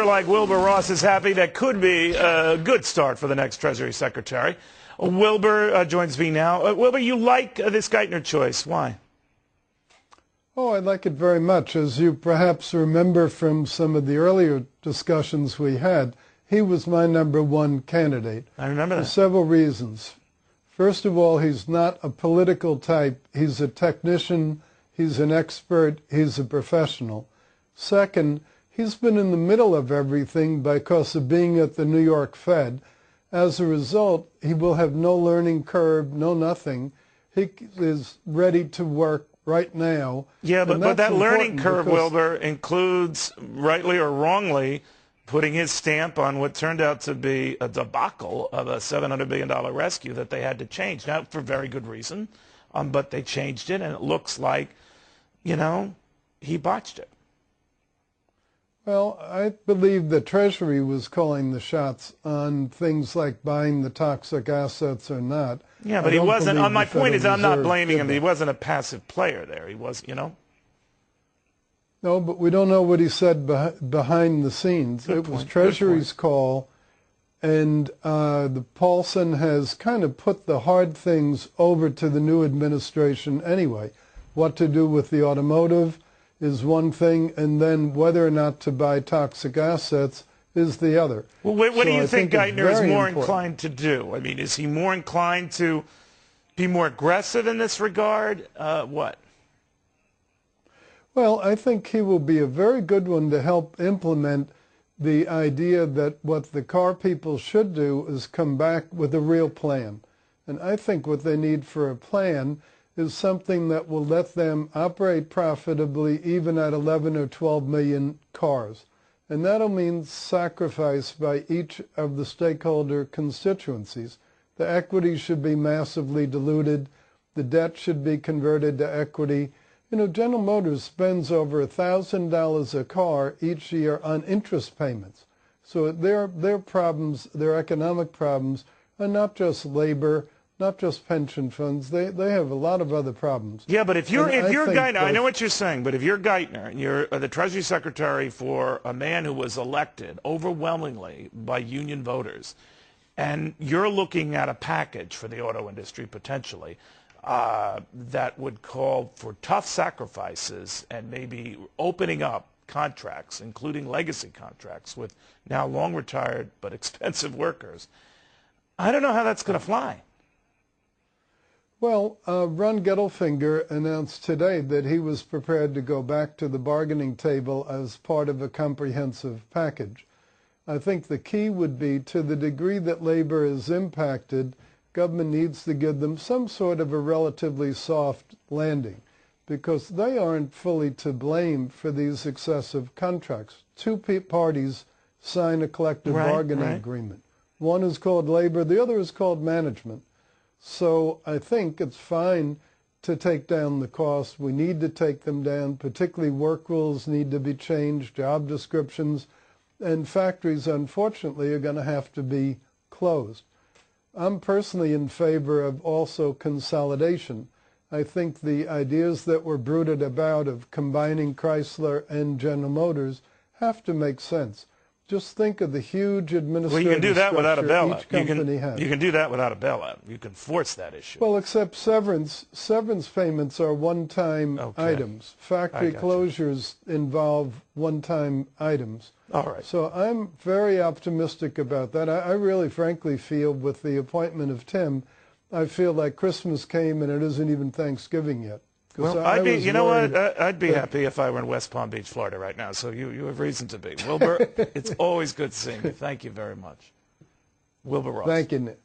Like Wilbur Ross is happy. That could be a good start for the next Treasury Secretary. Wilbur joins me now. Wilbur, you like this Geithner choice. Why? Oh, I like it very much. As you perhaps remember from some of the earlier discussions we had, he was my #1 candidate. I remember that. For several reasons. First of all, he's not a political type. He's a technician. He's an expert. He's a professional. Second, he's been in the middle of everything because of being at the New York Fed. As a result, he will have no learning curve, no nothing. He is ready to work right now. Yeah, but that learning curve, Wilbur, includes, rightly or wrongly, putting his stamp on what turned out to be a debacle of a $700 billion rescue that they had to change. Not for very good reason, but they changed it, and it looks like, you know, he botched it. Well, I believe the Treasury was calling the shots on things like buying the toxic assets or not. Yeah, but he wasn't. My point is, I'm not blaming him. He wasn't a passive player there. He was, you know. No, but we don't know what he said behind the scenes. It was Treasury's call, and the Paulson has kind of put the hard things over to the new administration anyway. What to do with the automotive is one thing, and then whether or not to buy toxic assets is the other. Well, what do you think Geithner is more inclined to do? I mean, is he more inclined to be more aggressive in this regard? What? Well, I think he will be a very good one to help implement the idea that what the car people should do is come back with a real plan. And I think what they need for a plan is something that will let them operate profitably even at 11 or 12 million cars. And that'll mean sacrifice by each of the stakeholder constituencies. The equity should be massively diluted. The debt should be converted to equity. You know, General Motors spends over $1,000 a car each year on interest payments. So their problems, their economic problems, are not just labor, not just pension funds. They have a lot of other problems. Yeah, but if you're Geithner, I know what you're saying, but if you're Geithner and you're the Treasury Secretary for a man who was elected overwhelmingly by union voters, and you're looking at a package for the auto industry potentially that would call for tough sacrifices and maybe opening up contracts, including legacy contracts with now long retired but expensive workers, I don't know how that's going to fly. Well, Ron Gettelfinger announced today that he was prepared to go back to the bargaining table as part of a comprehensive package. I think the key would be, to the degree that labor is impacted, government needs to give them some sort of a relatively soft landing, because they aren't fully to blame for these excessive contracts. Two parties sign a collective bargaining agreement. One is called labor, the other is called management. So I think it's fine to take down the costs. We need to take them down. Particularly work rules need to be changed, job descriptions, and factories, unfortunately, are going to have to be closed. I'm personally in favor of also consolidation. I think the ideas that were bruited about of combining Chrysler and General Motors have to make sense. Just think of the huge administrative Well, you can do that without a bailout. You can do that without a bailout. You can force that issue. Well, except severance payments are one-time items. Factory closures involve one-time items. All right. So I'm very optimistic about that. I really, frankly, feel with the appointment of Tim, I feel like Christmas came and it isn't even Thanksgiving yet. Well, I'd be happy if I were in West Palm Beach, Florida right now, so you have reason to be. Wilbur, it's always good seeing you. Thank you very much. Wilbur Ross. Thank you, Nick.